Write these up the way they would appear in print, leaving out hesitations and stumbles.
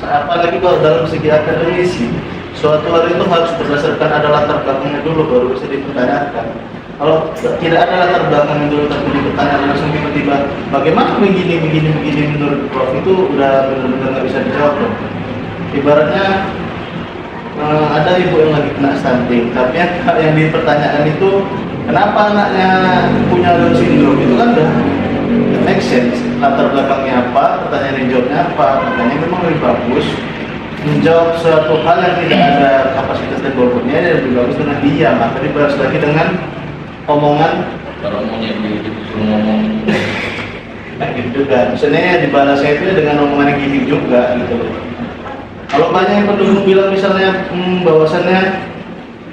apalagi kalau dalam segi akademisi, suatu hal itu harus berdasarkan ada latar belakangnya dulu baru bisa dipertanyakan. Kalau tidak ada latar belakang dulu tapi dipertanyakan langsung tiba-tiba bagaimana begini menurut Prof itu udah benar-benar nggak bisa dijawab dong. Ibaratnya ada ibu yang lagi kena stunting, tapi yang dipertanyakan itu kenapa anaknya punya Down syndrome, itu kan udah make sense. Latar belakangnya apa, pertanyaan yang jawabnya apa, makanya memang lebih bagus menjawab suatu hal yang tidak ada kapasitas dan bobotnya, dan lebih bagus dengan diam. Maka dibalas lagi dengan omongan, kalau maunya disuruh ngomong nah gitu kan. Misalnya dibalasnya itu dengan omongan yang gini juga gitu. Kalau banyak yang pendukung bilang misalnya bahwasannya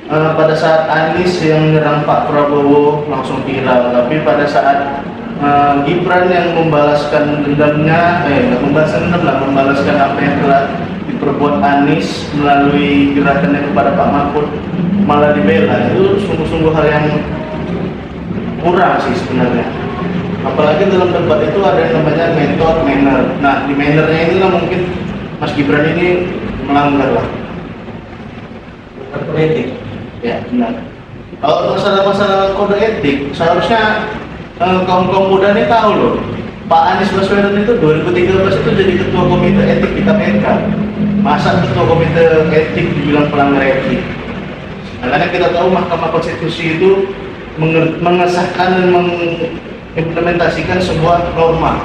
pada saat Anies yang menyerang Pak Prabowo langsung viral, tapi pada saat Gibran yang membalaskan dendamnya, membalaskan apa yang telah diperbuat Anies melalui gerakannya kepada Pak Mahfud malah dibela, itu sungguh-sungguh hal yang kurang sih sebenarnya. Apalagi dalam debat itu ada yang namanya mentor manner. Nah di mannernya inilah mungkin Mas Gibran ini melanggar lah. Kode etik. Ya benar. Kalau masalah kode etik, seharusnya kaum muda ini tahu loh. Pak Anies Baswedan itu 2013 itu jadi ketua komite etik di KPK. Masa ketua komite etik dibilang pelanggar etik? Nah, karena kita tahu Mahkamah Konstitusi itu mengesahkan dan mengimplementasikan sebuah norma.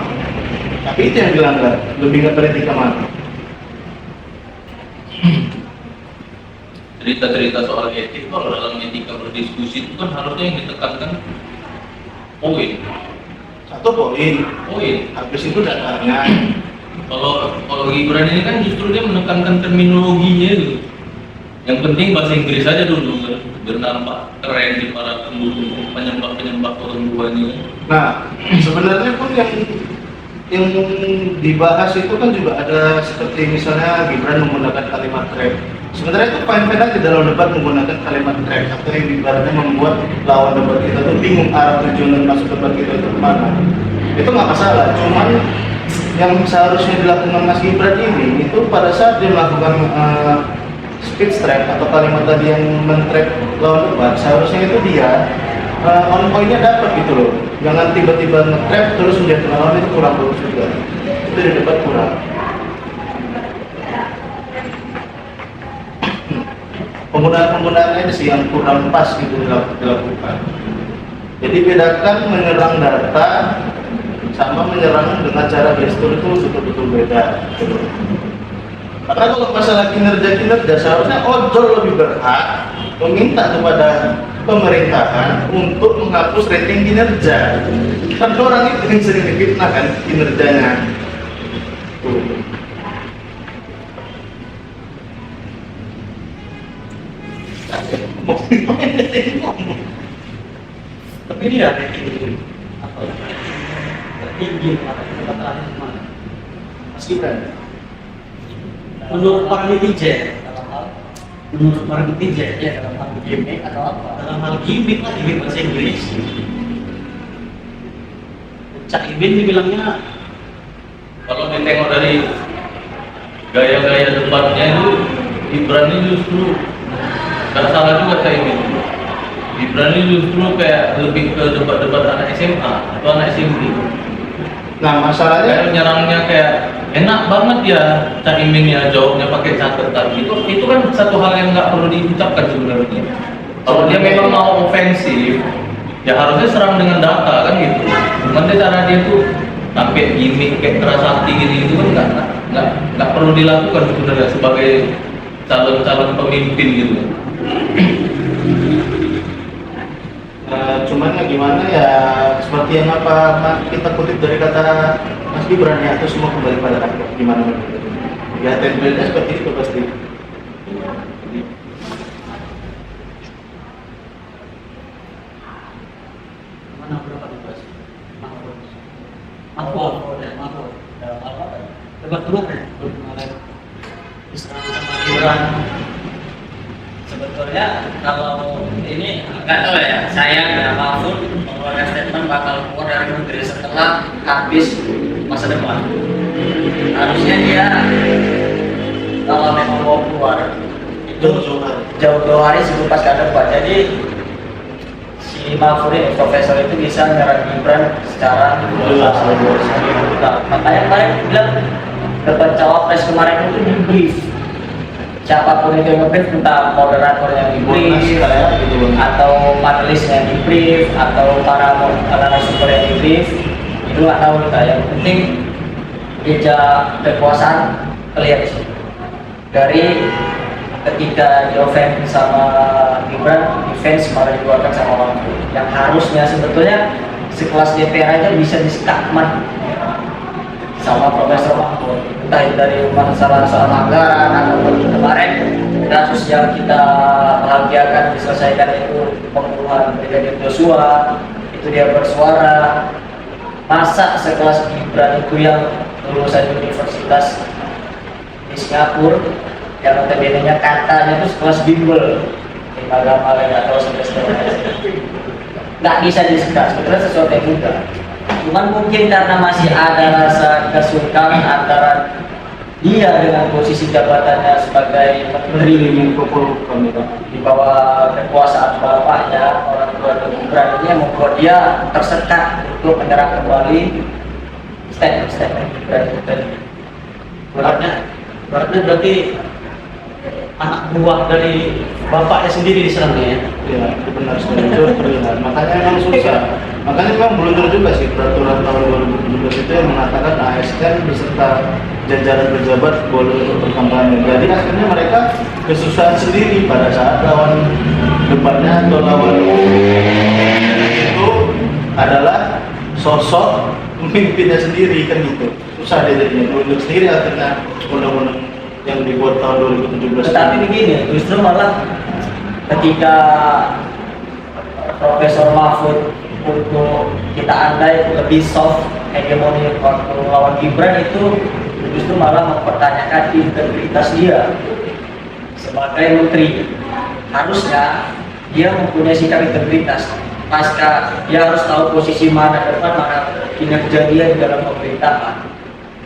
Tapi itu yang dilanggar, lebih nggak beretika mana? cerita-cerita soal etik, kalau dalam etika berdiskusi itu kan harusnya yang ditekankan poin. Satu poin, habis itu datanya. Kalau Gibran ini kan justru dia menekankan terminologinya itu. Yang penting bahasa Inggris aja dulu kan, biar nampak keren di para penyembah orang tuanya. Nah, sebenarnya pun yang dibahas itu kan juga ada seperti misalnya Gibran menggunakan kalimat trap. Sebenarnya itu fine-fine aja dalam debat menggunakan kalimat trap, atau yang ibaratnya membuat lawan debat kita tuh bingung arah tujuan dan masuk debat kita itu kemana. Itu nggak masalah, cuman yang seharusnya dilakukan Mas Gibran ini itu pada saat dia melakukan speech trap atau kalimat tadi yang men-trap lawan debat, seharusnya itu dia on point-nya dapat gitu loh. Jangan tiba-tiba nge-trap terus menjadi lawan, itu kurang bagus juga. Itu di debat kurang. Penggunaannya sih yang kurang pas gitu dilakukan. Jadi bedakan menyerang data sama menyerang dengan cara gestur itu betul-betul beda. Karena kalau masalah kinerja seharusnya ojol lebih berhak meminta kepada pemerintahan untuk menghapus rating kinerja. Kan orang itu yang sering difitnah kan kinerjanya. Tapi dia rating apa? Tinggi kata Mas Gibran. Menurut para netizen, ya dalam hal gimmick atau apa? Dalam hal gimmick lah, gimmick bahasa Inggris. Cak Imin dibilangnya Kalau ditengok dari gaya-gaya debatnya itu, Gibran ini justru nggak salah juga saya ini. Gibran ini justru kayak lebih ke debat-debat anak SMA atau anak SMP. Nah masalahnya Kayak nyerangnya kayak enak banget ya Cak Imin ya, jawabnya pakai catatan. Itu kan satu hal yang nggak perlu diucapkan sebenarnya. Kalau dia memang mau ofensif, ya harusnya serang dengan data kan gitu. Cuman cara dia tuh sampai gimmick kayak keras hati gini itu kan nggak perlu dilakukan sebenarnya sebagai calon pemimpin gitu. cuman ya gimana ya, seperti yang apa kita kutip dari kata Mas Gibran ya, itu semua kembali pada rakyat gimana ya, template-nya seperti itu pasti. mana berapa dibahas? Mahfud. Debat dulu kan? Islam sama Gibran. Sebetulnya kalau ini nggak tahu ya, saya dan Mahfud mengeluarkan statement bakal keluar dari menteri setelah habis masa depan. Harusnya dia 10 hari sebelum pasca debat. Jadi si Mahfud ini, profesor itu bisa menyerang Gibran secara jelas. Makanya kemarin bilang debat cawapres kemarin itu di brief. Siapapun itu yang nge-brief, entah moderator yang di-brief, atau majelis yang di-brief, atau para narasumber yang di-brief, itu nggak tahu kita. Yang penting jejak kekuasaan kelihatan sih. Dari ketika di offense sama Gibran, defense malah dikeluarkan sama Mahfud. Yang harusnya sebetulnya sekelas DPR aja bisa disekakman sama Profesor Mahfud, entah itu dari masalah soal anggaran ataupun kemarin kasus yang kita bahagiakan diselesaikan itu pembunuhan Brigadir Joshua, itu dia bersuara. Masa sekelas Gibran itu yang lulusan universitas di Singapura yang notabene-nya katanya itu sekelas bimbel di Malang-Malang atau sebagainya, nggak bisa disekat, sebetulnya sesuatu yang mudah. Cuman mungkin karena masih ada rasa kesukaan antara dia dengan posisi jabatannya sebagai menteri di bawah kekuasaan bapaknya, orang tua Gibran ini yang membuat dia tersekat untuk menyerang kembali statement Gibran tadi. Berarti anak buah dari bapaknya sendiri diserangnya ya? Ya, itu benar sekali, itu terlihat. Makanya memang susah. Makanya memang blunder juga sih peraturan tahun 2017 itu yang mengatakan ASN beserta jajaran pejabat boleh untuk berkampanye. Jadi akhirnya mereka kesusahan sendiri pada saat lawan debatnya atau lawan itu adalah sosok pemimpinnya sendiri kan gitu. Susah dia jadinya, blunder sendiri akhirnya undang-undang yang dibuat tahun 2017. Tetapi begini, justru malah ketika Profesor Mahfud untuk kita andai lebih soft hegemoni waktu lawan Gibran itu justru malah mempertanyakan integritas dia sebagai menteri. Harusnya dia mempunyai sikap integritas. Pasca dia harus tahu posisi mana depan, mana kinerja dia di dalam pemerintahan.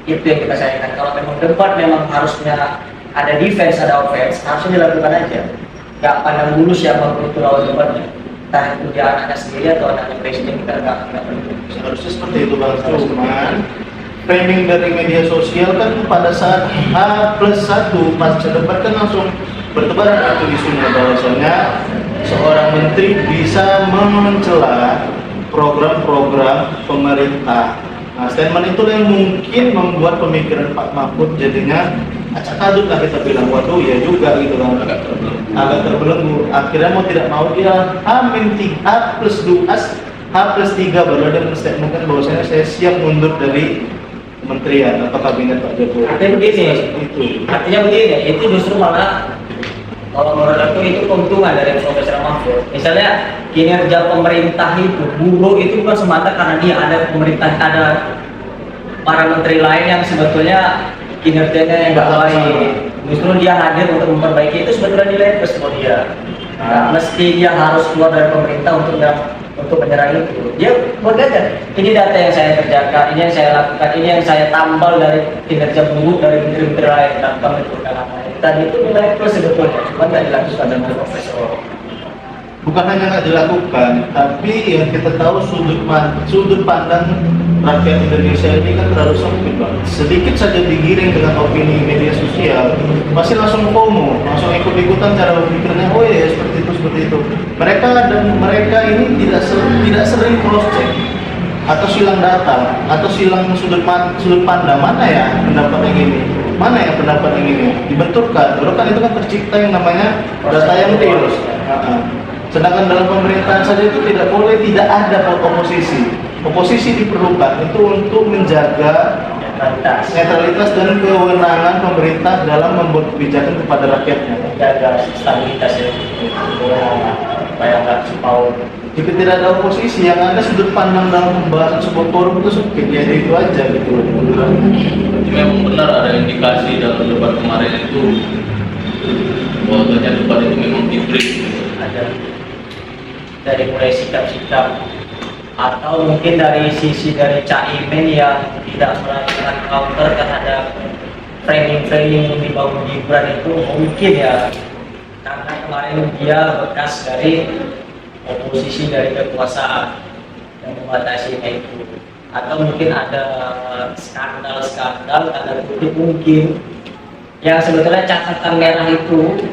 Itu yang kita sayangkan. Kalau memang debat memang harusnya ada defense, ada offense, harusnya dilakukan aja. Gak pandang dulu siapa itu lawan debatnya. Entah itu dia anaknya sendiri atau anaknya presiden, kita nggak perlu. Seharusnya seperti itu Bang Cuman framing dari media sosial kan pada saat H+1 pasca debat kan langsung bertebaran itu isunya bahwasanya seorang menteri bisa mencela program-program pemerintah. Nah, statement itu yang mungkin membuat pemikiran Pak Mahfud jadinya acak adut lah kita bilang, waduh ya juga gitu kan, agak terbelenggu. Akhirnya mau tidak mau dia H+3 baru ada statement kan bahwasanya saya siap mundur dari kementerian atau kabinet Pak Jokowi. Artinya begini, itu justru malah kalau menurut aku itu keuntungan dari Profesor Mahfud. Misalnya kinerja pemerintah itu buruk itu bukan semata karena dia ada pemerintah, ada para menteri lain yang sebetulnya kinerjanya yang nggak baik. Justru dia hadir untuk memperbaiki, itu sebetulnya nilai plus buat dia. Nah, mesti dia harus keluar dari pemerintah untuk menyerang itu. Dia berkata, ini data yang saya kerjakan, ini yang saya lakukan, ini yang saya tambal dari kinerja buruk dari menteri-menteri lain dan menentukan namanya. Tadi itu nilai plus sebetulnya, cuma nggak dilakukan dengan Profesor. Bukan hanya nggak dilakukan, tapi yang kita tahu sudut pandang rakyat Indonesia ini kan terlalu sempit Bang. Sedikit saja digiring dengan opini media sosial, pasti langsung FOMO, langsung ikut-ikutan cara berpikirnya. Oh ya seperti itu. Mereka ini tidak sering cross check atau silang data atau silang sudut pandang, mana ya pendapat yang ini, mana ya pendapat yang ini dibenturkan. Dulu kan itu kan tercipta yang namanya data yang real. Sedangkan dalam pemerintahan saja itu tidak boleh tidak ada oposisi. Oposisi diperlukan itu untuk menjaga netralitas dan kewenangan pemerintah dalam membuat kebijakan kepada rakyatnya. Jaga stabilitas ya. Supaya nggak mau. Jika tidak ada oposisi, yang ada sudut pandang dalam pembahasan sebuah forum itu sempit, ya itu aja gitu. Jadi memang benar ada indikasi dalam debat kemarin itu bahwa debat itu memang diberi Ada dari mulai sikap-sikap atau mungkin dari sisi dari Caimin yang tidak melakukan counter terhadap framing yang dibangun Gibran itu mungkin ya karena kemarin lain dia bekas dari oposisi dari kekuasaan yang membatasinya itu, atau mungkin ada skandal-skandal tanda kutip mungkin yang sebetulnya catatan merah itu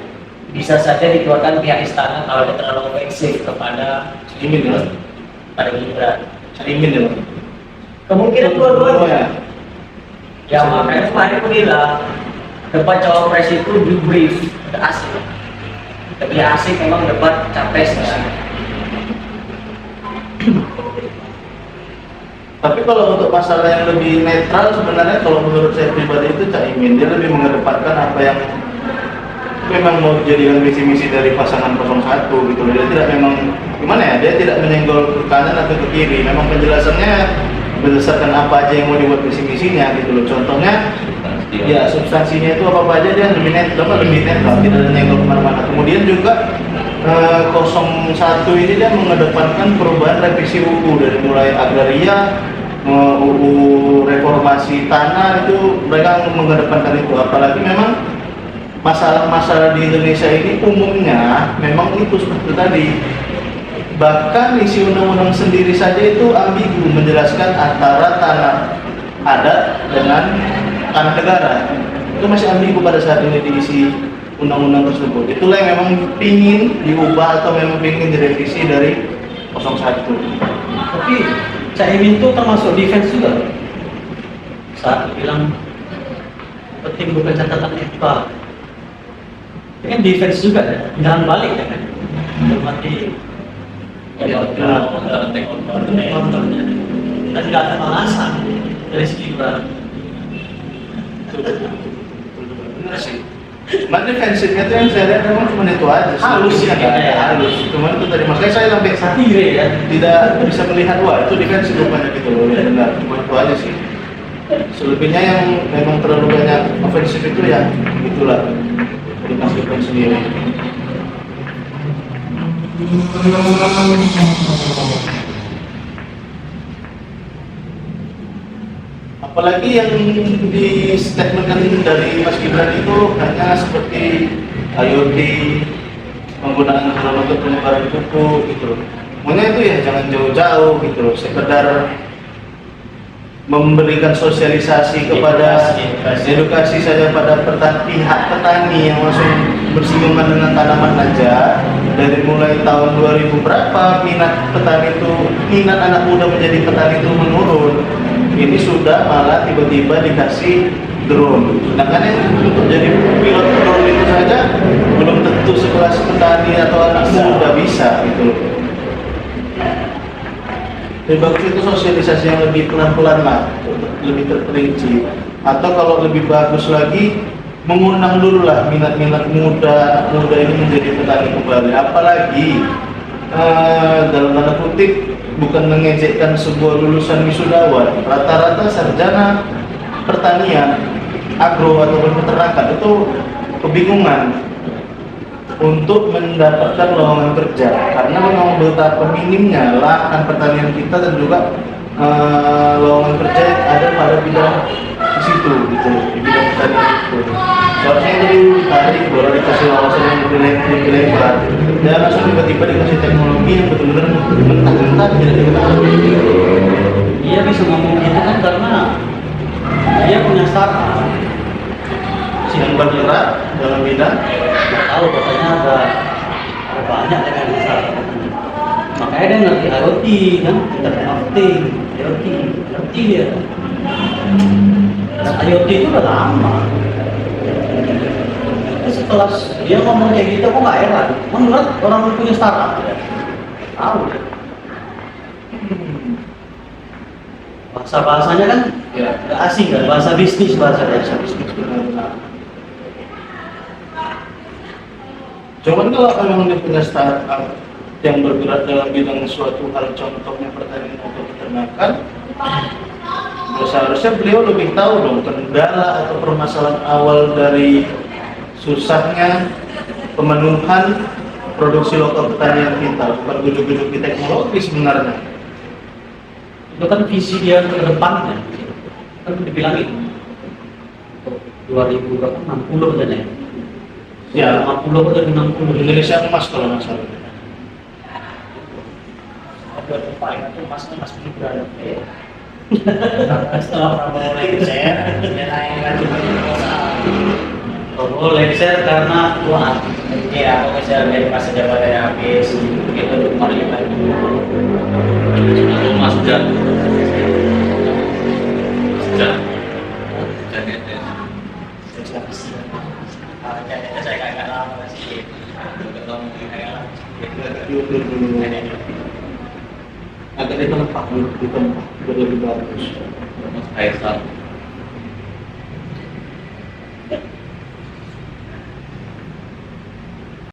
bisa saja dikeluarkan pihak istana kalau dia terlalu ofensif kepada Caimin ya, pada Gibran. Caimin ya. Kemungkinan dua-duanya. Ya makanya kemarin aku bilang debat cawapres itu di brief udah asik. Lebih asik memang debat capresnya. Tapi kalau untuk masalah yang lebih netral sebenarnya kalau menurut saya pribadi itu Caimin, dia lebih mengedepankan apa yang memang mau dijadikan visi-misi dari pasangan 01 gitu. Dia tidak memang gimana ya, dia tidak menyenggol ke kanan atau ke kiri. Memang penjelasannya berdasarkan apa aja yang mau dibuat visi-misinya gitu loh. Contohnya ya substansinya itu apa aja dia lebih netral, tidak ada nyenggol kemana-mana. Kemudian juga 01 ini dia mengedepankan perubahan revisi UU dari mulai agraria, UU reformasi tanah, itu mereka mengedepankan itu. Apalagi memang masalah-masalah di Indonesia ini umumnya memang itu seperti tadi. Bahkan isi undang-undang sendiri saja itu ambigu menjelaskan antara tanah adat dengan tanah negara. Itu masih ambigu pada saat ini diisi undang-undang tersebut. Itulah yang memang pingin diubah atau memang pingin direvisi dari 01. Tapi Caimin itu termasuk defense juga. Saat bilang penting bukan catatan FK. Ini kan defense juga ya, jangan balik ya kan. Berarti kontornya dan nggak ada alasan dari segi Gibran. Benar sih. Cuma defensifnya itu yang saya lihat memang cuma itu aja. Halus ya, kan? ya. Halus. Cuma itu tadi makanya saya sampai Satire ya. tidak bisa melihat wah itu defensif rupanya gitu loh. Ya, benar. Cuma itu aja sih. Selebihnya yang memang terlalu banyak ofensif itu ya itulah dimasukkan sendiri. Apalagi yang di statementkan dari Mas Gibran itu hanya seperti IoT, penggunaan dalam untuk penyebaran buku gitu loh. Maunya itu ya jangan jauh-jauh gitu loh, sekedar memberikan sosialisasi kepada edukasi saja pada pihak petani yang langsung bersinggungan dengan tanaman aja. Dari mulai tahun 2000 berapa minat anak muda menjadi petani itu menurun. Ini sudah malah tiba-tiba dikasih drone. Sedangkan yang untuk jadi pilot drone itu saja belum tentu sekelas petani atau anak muda bisa gitu. Lebih bagus itu sosialisasi yang lebih pelan-pelan lah, lebih terperinci. Atau kalau lebih bagus lagi, mengundang dulu lah minat-minat muda ini menjadi petani kembali. Apalagi dalam tanda kutip bukan mengejekkan sebuah lulusan wisudawan, rata-rata sarjana pertanian, agro atau peternakan itu kebingungan untuk mendapatkan lowongan kerja karena memang betapa minimnya lahan pertanian kita dan juga lowongan kerja yang ada pada bidang di situ gitu, di bidang pertanian itu. Seharusnya itu ditarik, baru dikasih wawasan yang lebih lebar. Dan langsung tiba-tiba dikasih teknologi yang benar-benar mentah-mentah tidak diketahui. Dia bisa ngomong gitu kan karena dia punya startup Yang bergerak dalam bidang nggak tahu katanya ada banyak dengan startup. Makanya dia ngerti IoT kan, Internet of Things, IoT, ngerti dia. Dan IoT itu udah lama. Terus setelah dia ngomong kayak gitu, aku nggak heran. Menurut orang yang punya startup, tahu. Bahasa-bahasanya kan ya. nggak asing kan, bahasa bisnis. Benar-benar. Cuman kalau memang dia punya startup yang bergerak dalam bidang suatu hal, contohnya pertanian atau peternakan, seharusnya beliau lebih tahu dong kendala atau permasalahan awal dari susahnya pemenuhan produksi lokal pertanian kita, bukan ujuk-ujuk di teknologi sebenarnya. Itu kan visi dia ke depannya. Kan dibilangin 2060 kan ya. Ya. 50 atau 60. Indonesia emas kalau nggak salah. Paling itu mas Gibran. Setelah Prabowo lengser, dia naik lagi ke Oh, lengser karena tuaan. Iya, aku bisa dari masa jabatannya habis, begitu kemarin lagi. Lalu Mas Jan. Jan. Jan ya. Jadi saya agak lama sih. Diukur dulu. Agak di tempat dulu, di tempat biar lebih bagus. Mas Kaisar.